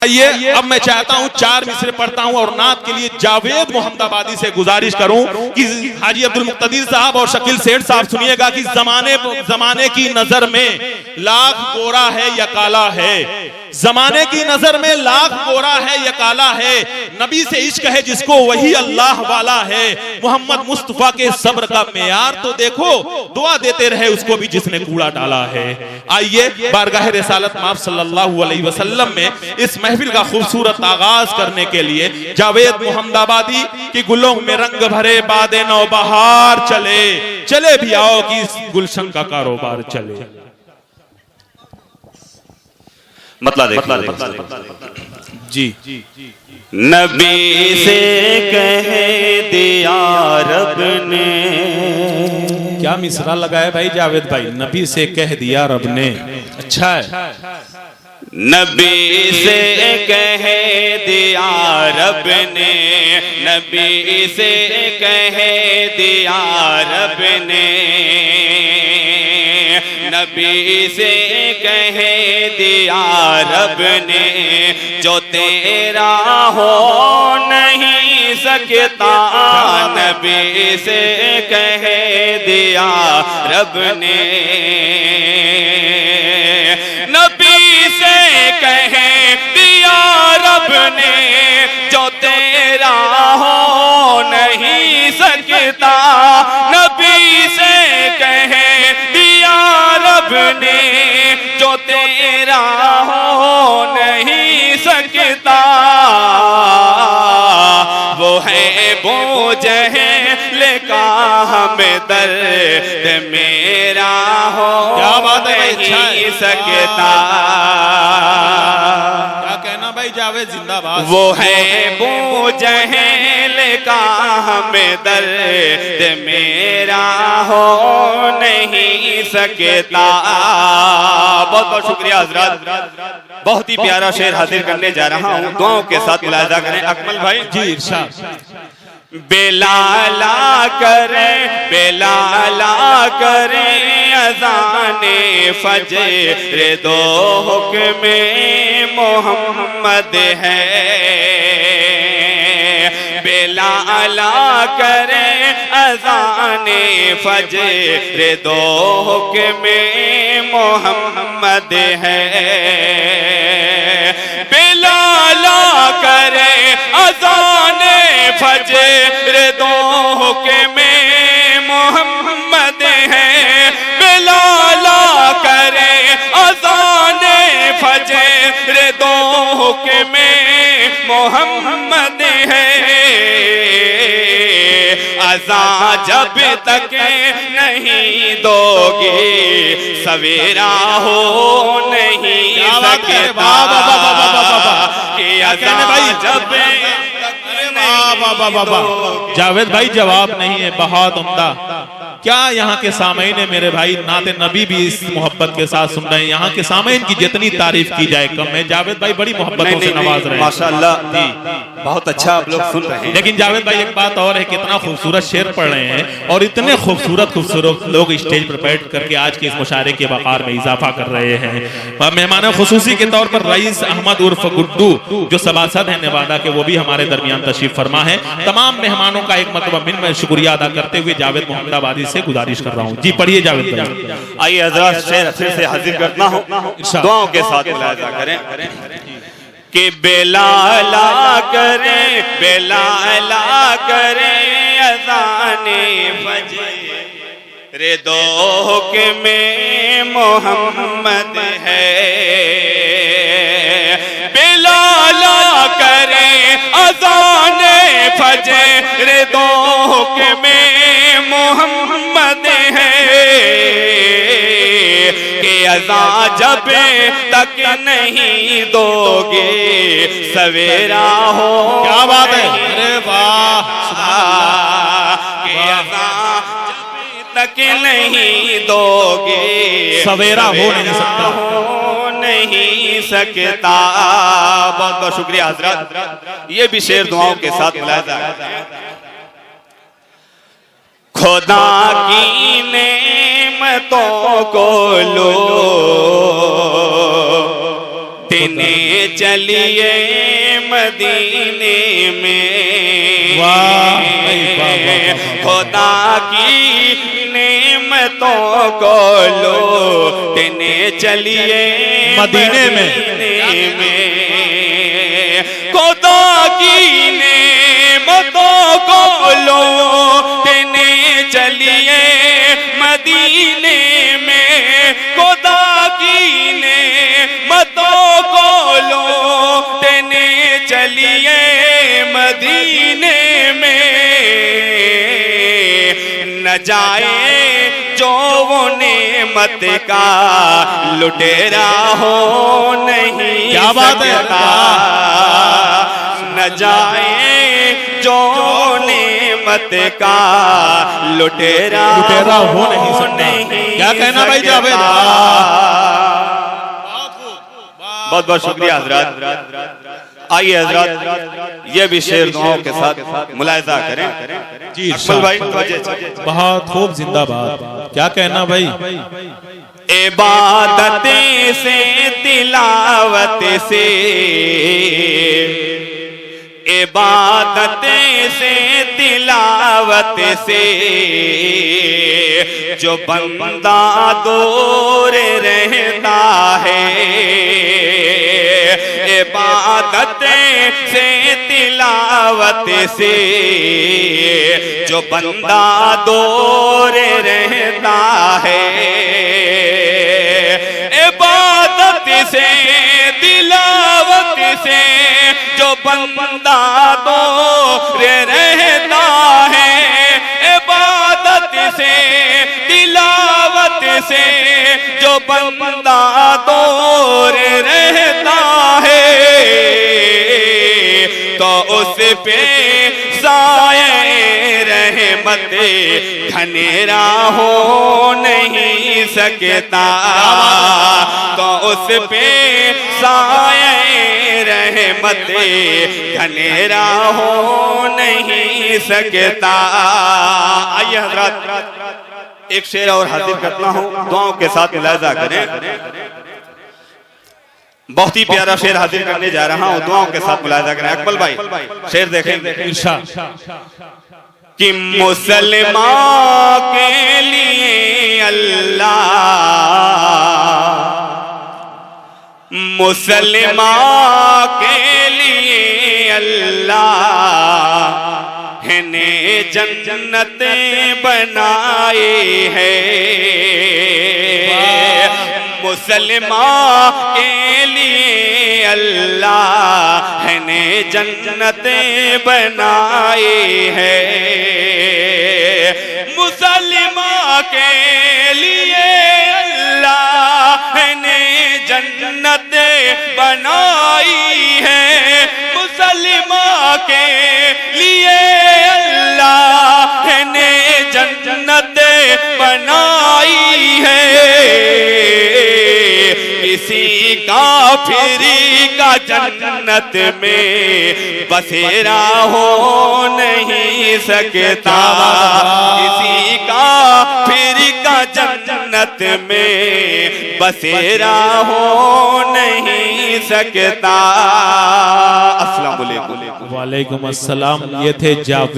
आइए अब मैं चाहता हूं 4 मिसरे पढ़ता हूं और नात के लिए जावेद मोहम्मदाबादी से गुजारिश करूं कि हाजी अब्दुल मुक्तदीर साहब और शकील सेठ साहब सुनिएगा कि जमाने की नजर में लाख गोरा है या काला है, जमाने की नजर में लाख गोरा है या काला है, नबी से इश्क है जिसको वही अल्लाह वाला है, मोहम्मद मुस्तफा के सब्र का मेयार तो देखो, दुआ देते रहे उसको भी जिसने कूड़ा डाला है। आइए बारगाह रिसालत माफ सल्लल्लाहु अलैहि वसल्लम में इस महफिल का खूबसूरत आगाज करने के लिए जावेद मोहम्मदाबादी की गुलों में रंग भरे बादे नौ बहार चले, चले भी आओ कि इस गुलशन का कारोबार चले। जी नबी से कह दिया रब ने, क्या मिसरा लगाया भाई जावेद भाई, नबी से कह दिया रब ने, अच्छा है। नबी से कह दिया रब ने, नबी से कह दिया रब ने, नबी से कह दिया रब ने, जो तेरा हो नहीं सकता, नबी से कह दिया रब ने, नबी से कह दिया रब ने, जो तेरा हो नहीं सकता, नबी से कह दिया रब ने, जो तेरा हो नहीं सकता, वो है बोझ है लेका हमें दर्द मेरा हो नहीं सकता। क्या कहना भाई जावेद जिंदाबाद। वो है बोझ है लेका हमें दर्द मेरा हो नहीं सकता। बहुत बहुत शुक्रिया हजरत, बहुत ही प्यारा शेर हाजिर करने जा रहा हूँ, दुआओं के साथ मुलाहिजा करें। अकमल भाई जी इरशाद। बेलाला करें, बेलाला करें अज़ाने फजर, दो हुक्म मोहम्मद है, बेलाला करें अज़ाने फजर, दो हुक्म मोहम्मद है, बेलाला करें अज़ाने फजर, दो हुक्म मोहम्मद है, बेलाला करें अज़ाने फजर, दो हुक्म मोहम्मद है, अज़ां जब तक नहीं दोगे सवेरा हो नहीं सकता, कि अज़ां जब जावेद भाई जवाब नहीं है, बहुत उम्दा। क्या यहाँ के सामईन मेरे भाई नाते नबी भी इस मोहब्बत के साथ सुन रहे हैं, यहाँ के सामईन की जितनी तारीफ की जाए कम है। जावेद भाई बड़ी मोहब्बतों से नवाज रहे हैं माशाअल्लाह जी, बहुत अच्छा आप लोग सुन रहे हैं। लेकिन जावेद भाई एक बात और है, कितना खूबसूरत शेर पढ़ रहे हैं और इतने खूबसूरत लोग स्टेज पर बैठ करके आज के इस मुशायरे के वक़ार में इजाफा कर रहे हैं। मेहमान खुसूसी के तौर पर रईस अहमद उर्फ गुड्डू जो सभासद है नेवादा के, वो भी हमारे दरमियान तशरीफ फरमा है। तमाम मेहमानों का एक मरतबा मैं शुक्रिया अदा करते हुए जावेद मोहम्मदाबादी से गुजारिश कर रहा हूँ। जी पढ़िए जावेद भाई। आइए हज़रात शेर फिर से हाजिर करना हो, दुआओं के साथ मुलाहिजा करें कि बेलाला करें, बेलाला करें अज़ाने फजर, दो हुक्म मोहम्मद है, बेलाला करें अज़ाने फजर, दो हुक्म मोहम्मद है, कि अज़ां जब तक नहीं दोगे सवेरा हो। क्या बात है, अरे वाह, कि अज़ां जब तक नहीं दोगे सवेरा हो नहीं सकता, हो नहीं सकता। बहुत बहुत शुक्रिया हजरत, ये भी शेर दुआओं के साथ मुलाहिजा। खुदा की नेमतों को लो तेने चलिए मदीने में, खुदा की नेमतों को लो तेने चलिए मदीने में, खुदा की नेमतों को लो तेने चलिए मदीने में, खुदा की नेमतों को लो तेने चलिए मदीने में। न जाए जो वो नेमत का लुटेरा हो नहीं, क्या बात है, न जाए जो नेमत का लुटेरा हो नहीं सकता। क्या कहना भाई जावेद? बहुत बहुत शुक्रिया हजरत। आइए हजरत ये भी शेर दुआओं के साथ मुलाहिजा करें। जी अकमल भाई बहुत खूब, जिंदाबाद। क्या कहना भाई? इबादतें से तिलावत से, इबादतें से तिलावत से जो बंदा दूर रहता है, इबादतें से तिलावत से जो बंदा दूर रहता है, इबादत से तिलावत से जो बंदा दूर रहता है, इबादत से तिलावत से जो बंदा दूर रहता है, तो उस पे साए रहमत घनेरा हो नहीं सकता, तो उस पे साए रहमत घनेरा हो नहीं सकता। आइए हजरत एक शेर और हाजिर करता हूँ, दुआओं के साथ मुलाहिजा करें। बहुत ही प्यारा शेर हाजिर करने जा रहा हूँ, दुआओं के साथ मुलाहिजा करें। अकमल भाई शेर देखें। कि मुसलमान के लिए अल्लाह, मुसलमान के लिए अल्लाह ने जन्नत बनाए है, मुसलमान के लिए अल्लाह ने जन्नत बनाए है, मुसलमान के लिए अल्लाह ने जन्नत बनाई है, मुसलमान के लिए अल्लाह ने जन्नत बनाई है, किसी काफिरी का जन्नत में बसेरा हो नहीं सकता, किसी काफिरी का जन्नत में बसेरा हो नहीं सकता। अस्सलाम वालेकुम। वालेकुम अस्सलाम। ये थे जावेद।